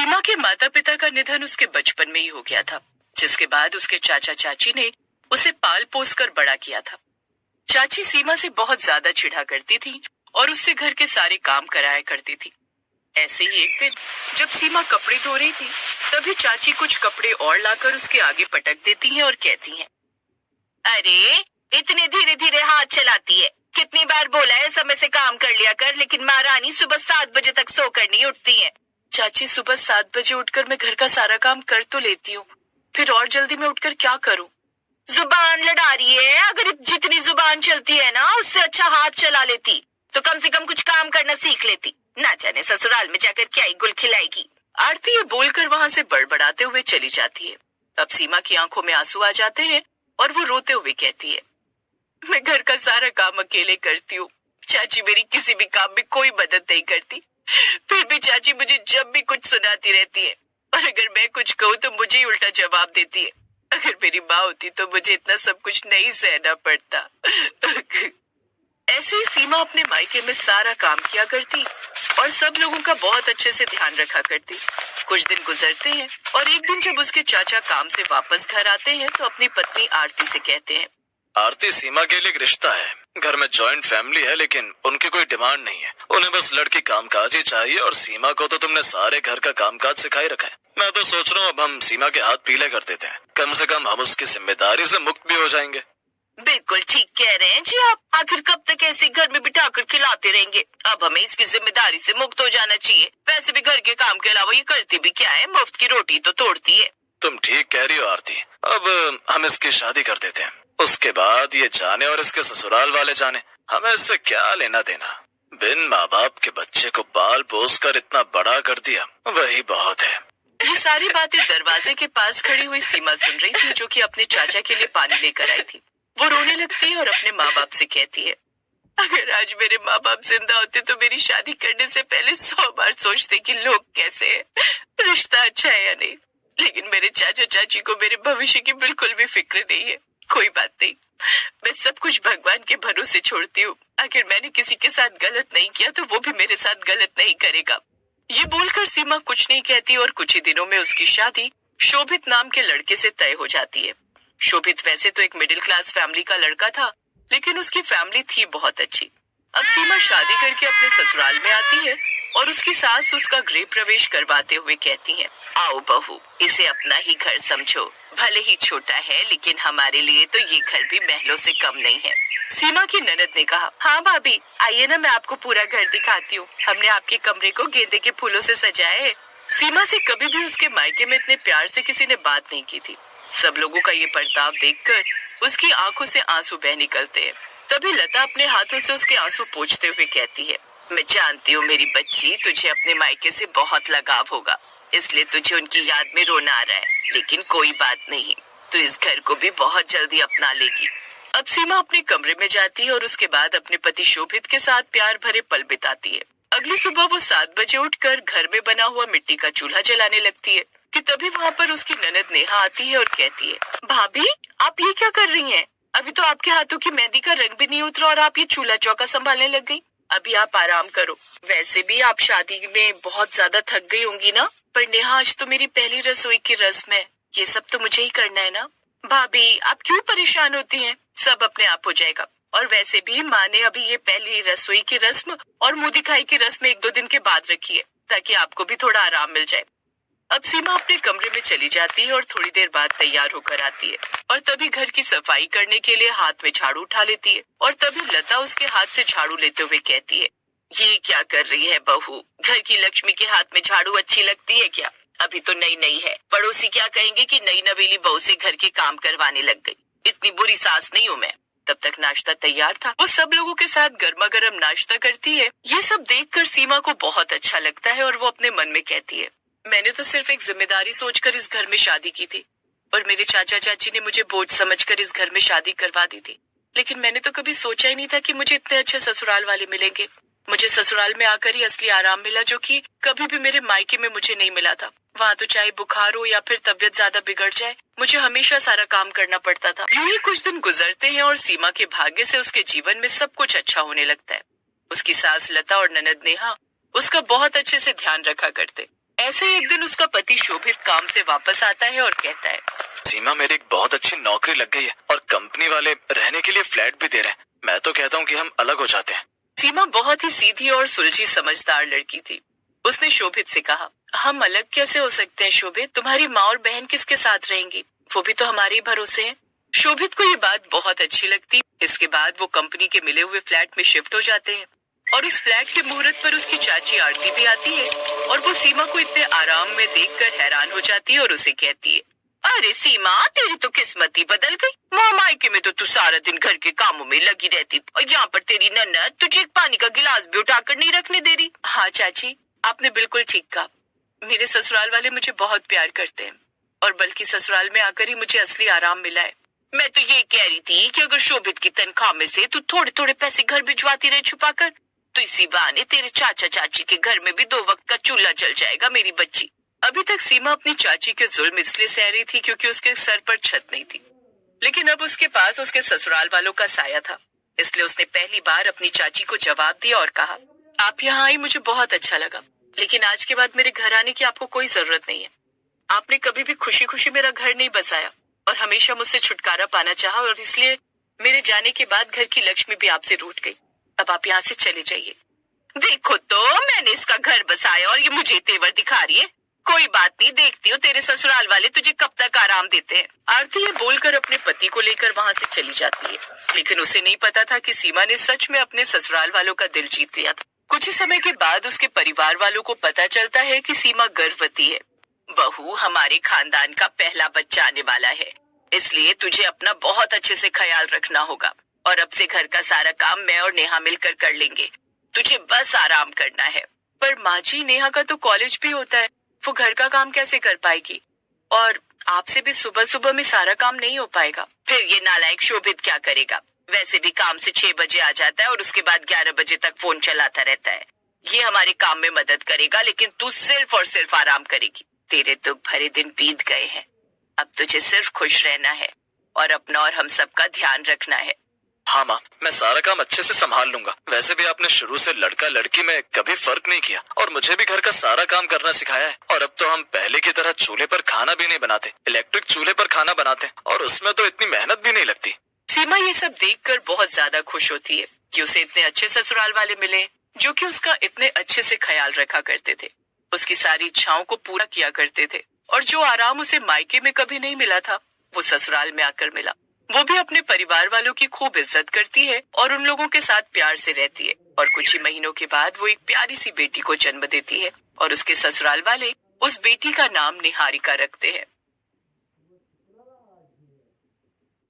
सीमा के माता पिता का निधन उसके बचपन में ही हो गया था, जिसके बाद उसके चाचा चाची ने उसे पाल पोस कर बड़ा किया था। चाची सीमा से बहुत ज्यादा चिढ़ा करती थी और उससे घर के सारे काम कराया करती थी। ऐसे ही एक दिन जब सीमा कपड़े धो रही थी, तभी चाची कुछ कपड़े और लाकर उसके आगे पटक देती हैं और कहती हैं, अरे इतने धीरे धीरे हाथ चलाती है, कितनी बार बोला है समय से काम कर लिया कर, लेकिन महारानी सुबह 7 बजे तक सोकर नहीं उठती है। चाची सुबह 7 बजे उठकर मैं घर का सारा काम कर तो लेती हूँ, फिर और जल्दी में उठकर क्या करूँ? जुबान लड़ा रही है, अगर जितनी जुबान चलती है ना उससे अच्छा हाथ चला लेती तो कम से कम कुछ काम करना सीख लेती। ना जाने ससुराल में जाकर क्या ही गुल खिलाएगी। आरती ये बोलकर वहाँ से बड़बड़ाते हुए चली जाती है। अब सीमा की आंखों में आंसू आ जाते हैं और वो रोते हुए कहती है, मैं घर का सारा काम अकेले करती हूँ, चाची मेरी किसी भी काम में कोई मदद नहीं करती। फिर भी चाची मुझे जब भी कुछ सुनाती रहती है, और अगर मैं कुछ कहूँ तो मुझे ही उल्टा जवाब देती है। अगर मेरी माँ होती तो मुझे इतना सब कुछ नहीं सहना पड़ता। ऐसे ही सीमा अपने मायके में सारा काम किया करती और सब लोगों का बहुत अच्छे से ध्यान रखा करती। कुछ दिन गुजरते हैं और एक दिन जब उसके चाचा काम से वापस घर आते हैं तो अपनी पत्नी आरती से कहते हैं, आरती, सीमा के लिए एक रिश्ता है। घर में जॉइंट फैमिली है, लेकिन उनकी कोई डिमांड नहीं है। उन्हें बस लड़की कामकाज ही चाहिए, और सीमा को तो तुमने सारे घर का कामकाज सिखाई रखा है। मैं तो सोच रहा हूँ अब हम सीमा के हाथ पीले कर देते हैं, कम से कम हम उसकी जिम्मेदारी से मुक्त भी हो जाएंगे। बिल्कुल ठीक कह रहे हैं जी आप। आखिर कब तक ऐसे घर में बिठाकर खिलाते रहेंगे? अब हमें इसकी जिम्मेदारी से मुक्त हो जाना चाहिए। वैसे भी घर के काम के अलावा ये करती भी क्या है, मुफ्त की रोटी तो तोड़ती है। तुम ठीक कह रही हो आरती। अब हम इसकी शादी कर देते हैं, उसके बाद ये जाने और इसके ससुराल वाले जाने, हमें इससे क्या लेना देना। बिन माँ बाप के बच्चे को पाल पोस कर इतना बड़ा कर दिया, वही बहुत है। ये सारी बातें दरवाजे के पास खड़ी हुई सीमा सुन रही थी, जो कि अपने चाचा के लिए पानी लेकर आई थी। वो रोने लगती है और अपने माँ बाप से कहती है, अगर आज मेरे माँ बाप जिंदा होते तो मेरी शादी करने से पहले 100 बार सोचते कि लोग कैसे हैं, रिश्ता अच्छा है या नहीं। लेकिन मेरे चाचा चाची को मेरे भविष्य की बिल्कुल भी फिक्र नहीं है। कोई बात नहीं, मैं सब कुछ भगवान के भरोसे छोड़ती हूँ। अगर मैंने किसी के साथ गलत नहीं किया तो वो भी मेरे साथ गलत नहीं करेगा। ये बोलकर सीमा कुछ नहीं कहती और कुछ ही दिनों में उसकी शादी शोभित नाम के लड़के से तय हो जाती है। शोभित वैसे तो एक मिडिल क्लास फैमिली का लड़का था, लेकिन उसकी फैमिली थी बहुत अच्छी। अब सीमा शादी करके अपने ससुराल में आती है और उसकी सास उसका गृह प्रवेश करवाते हुए कहती है, आओ बहू, इसे अपना ही घर समझो। भले ही छोटा है, लेकिन हमारे लिए तो ये घर भी महलों से कम नहीं है। सीमा की ननद ने कहा, हाँ भाभी, आइए ना, मैं आपको पूरा घर दिखाती हूँ। हमने आपके कमरे को गेंदे के फूलों से सजाया है। सीमा से कभी भी उसके मायके में इतने प्यार से किसी ने बात नहीं की थी। सब लोगों का ये बर्ताव देखकर उसकी आंखों से आंसू बह निकलते हैं। तभी लता अपने हाथों से उसके आंसू पोंछते हुए कहती है, मैं जानती हूँ मेरी बच्ची, तुझे अपने मायके से बहुत लगाव होगा, इसलिए तुझे उनकी याद में रोना आ रहा है। लेकिन कोई बात नहीं, तू इस घर को भी बहुत जल्दी अपना लेगी। अब सीमा अपने कमरे में जाती है और उसके बाद अपने पति शोभित के साथ प्यार भरे पल बिताती है। अगली सुबह वो 7 बजे उठकर घर में बना हुआ मिट्टी का चूल्हा जलाने लगती है कि तभी वहाँ पर उसकी ननद नेहा आती है और कहती है, भाभी, आप ये क्या कर रही हैं? अभी तो आपके हाथों की मेहंदी का रंग भी नहीं उतरा और आप ये चूल्हा चौका संभालने लग गई। अभी आप आराम करो। वैसे भी आप शादी में बहुत ज्यादा थक गई होंगी ना। पर नेहा, आज तो मेरी पहली रसोई की रस्म है, ये सब तो मुझे ही करना है ना। भाभी, आप क्यों परेशान होती हैं? सब अपने आप हो जाएगा। और वैसे भी माँ ने अभी ये पहली रसोई की रस्म और मुंह दिखाई की रस्म 1-2 दिन के बाद रखी है, ताकि आपको भी थोड़ा आराम मिल जाए। अब सीमा अपने कमरे में चली जाती है और थोड़ी देर बाद तैयार होकर आती है और तभी घर की सफाई करने के लिए हाथ में झाड़ू उठा लेती है। और तभी लता उसके हाथ से झाड़ू लेते हुए कहती है, ये क्या कर रही है बहू? घर की लक्ष्मी के हाथ में झाड़ू अच्छी लगती है क्या? अभी तो नई नई है, पड़ोसी क्या कहेंगे कि नई नवेली बहू से घर के काम करवाने लग गई। इतनी बुरी सास नहीं हूँ मैं। तब तक नाश्ता तैयार था। वो सब लोगों के साथ गर्मा गर्म नाश्ता करती है। ये सब देखकर सीमा को बहुत अच्छा लगता है और वो अपने मन में कहती है, मैंने तो सिर्फ एक जिम्मेदारी सोचकर इस घर में शादी की थी और मेरे चाचा चाची ने मुझे बोझ समझकर इस घर में शादी करवा दी थी। लेकिन मैंने तो कभी सोचा ही नहीं था कि मुझे इतने अच्छे ससुराल वाले मिलेंगे। मुझे ससुराल में आकर ही असली आराम मिला, जो कि कभी भी मेरे मायके में मुझे नहीं मिला था। वहाँ तो चाहे बुखार हो या फिर तबीयत ज्यादा बिगड़ जाए, मुझे हमेशा सारा काम करना पड़ता था। यूं ही कुछ दिन गुजरते हैं और सीमा के भाग्य से उसके जीवन में सब कुछ अच्छा होने लगता है। उसकी सास लता और ननद नेहा उसका बहुत अच्छे से ध्यान रखा करते। ऐसे ही एक दिन उसका पति शोभित काम से वापस आता है और कहता है, सीमा, मेरी एक बहुत अच्छी नौकरी लग गई है और कंपनी वाले रहने के लिए फ्लैट भी दे रहे हैं। मैं तो कहता हूँ कि हम अलग हो जाते हैं। सीमा बहुत ही सीधी और सुलझी समझदार लड़की थी। उसने शोभित से कहा, हम अलग कैसे हो सकते हैं शोभित? तुम्हारी माँ और बहन किसके साथ रहेंगी? वो भी तो हमारे ही भरोसे हैं। शोभित को ये बात बहुत अच्छी लगती। इसके बाद वो कंपनी के मिले हुए फ्लैट में शिफ्ट हो जाते हैं और उस फ्लैट के मुहूर्त पर उसकी चाची आरती भी आती है और वो सीमा को इतने आराम में देखकर हैरान हो जाती है और उसे कहती है, अरे सीमा, तेरी तो किस्मत ही बदल गई। मायके में तो तू सारा दिन घर के कामों में लगी रहती और यहाँ पर तेरी ननद तुझे एक पानी का गिलास भी उठाकर नहीं रखने दे रही। हाँ चाची, आपने बिल्कुल ठीक कहा। मेरे ससुराल वाले मुझे बहुत प्यार करते हैं और बल्कि ससुराल में आकर ही मुझे असली आराम मिला है। मैं तो ये कह रही थी कि अगर शोभित की तनख्वाह में से तू थोड़े थोड़े पैसे घर भिजवाती रहे छुपाकर, तो इसी बहाने तेरे चाचा चाची के घर में भी 2 वक्त का चूल्हा जल जाएगा मेरी बच्ची। अभी तक सीमा अपनी चाची के जुल्म इसलिए सह रही थी क्योंकि उसके सर पर छत नहीं थी, लेकिन अब उसके पास उसके ससुराल वालों का साया था। इसलिए उसने पहली बार अपनी चाची को जवाब दिया और कहा, आप यहाँ आई मुझे बहुत अच्छा लगा, लेकिन आज के बाद मेरे घर आने की आपको कोई जरूरत नहीं है। आपने कभी भी खुशी खुशी मेरा घर नहीं बसाया और हमेशा मुझसे छुटकारा पाना चाहा और इसलिए मेरे जाने के बाद घर की लक्ष्मी भी आपसे रूठ गई। अब आप यहाँ से चले जाइए। देखो तो, मैंने इसका घर बसाया और ये मुझे तेवर दिखा रही है। कोई बात नहीं, देखती हो तेरे ससुराल वाले तुझे कब तक आराम देते हैं। आरती ये बोलकर अपने पति को लेकर वहाँ से चली जाती है, लेकिन उसे नहीं पता था कि सीमा ने सच में अपने ससुराल वालों का दिल जीत लिया था। कुछ ही समय के बाद उसके परिवार वालों को पता चलता है कि सीमा गर्भवती है। बहू, हमारे खानदान का पहला बच्चा आने वाला है, इसलिए तुझे अपना बहुत अच्छे से ख्याल रखना होगा और अब से घर का सारा काम मैं और नेहा मिलकर कर लेंगे। तुझे बस आराम करना है। पर माँ जी, नेहा का तो कॉलेज भी होता है, वो घर का काम कैसे कर पाएगी? और आपसे भी सुबह सुबह में सारा काम नहीं हो पाएगा। फिर ये नालायक शोभित क्या करेगा? वैसे भी काम से 6 बजे आ जाता है और उसके बाद 11 बजे तक फोन चलाता रहता है। ये हमारे काम में मदद करेगा, लेकिन तू सिर्फ और सिर्फ आराम करेगी। तेरे दुख भरे दिन बीत गए हैं, अब तुझे सिर्फ खुश रहना है और अपना और हम सबका ध्यान रखना है। हाँ माँ, मैं सारा काम अच्छे से संभाल लूंगा। वैसे भी आपने शुरू से लड़का लड़की में कभी फर्क नहीं किया और मुझे भी घर का सारा काम करना सिखाया है। और अब तो हम पहले की तरह चूल्हे पर खाना भी नहीं बनाते, इलेक्ट्रिक चूल्हे पर खाना बनाते हैं और उसमें तो इतनी मेहनत भी नहीं लगती। सीमा ये सब देखकर बहुत ज्यादा खुश होती है कि उसे इतने अच्छे ससुराल वाले मिले जो कि उसका इतने अच्छे से ख्याल रखा करते थे, उसकी सारी इच्छाओं को पूरा किया करते थे और जो आराम उसे मायके में कभी नहीं मिला था वो ससुराल में आकर मिला। वो भी अपने परिवार वालों की खूब इज्जत करती है और उन लोगों के साथ प्यार से रहती है और कुछ ही महीनों के बाद वो एक प्यारी सी बेटी को जन्म देती है और उसके ससुराल वाले उस बेटी का नाम निहारिका रखते हैं।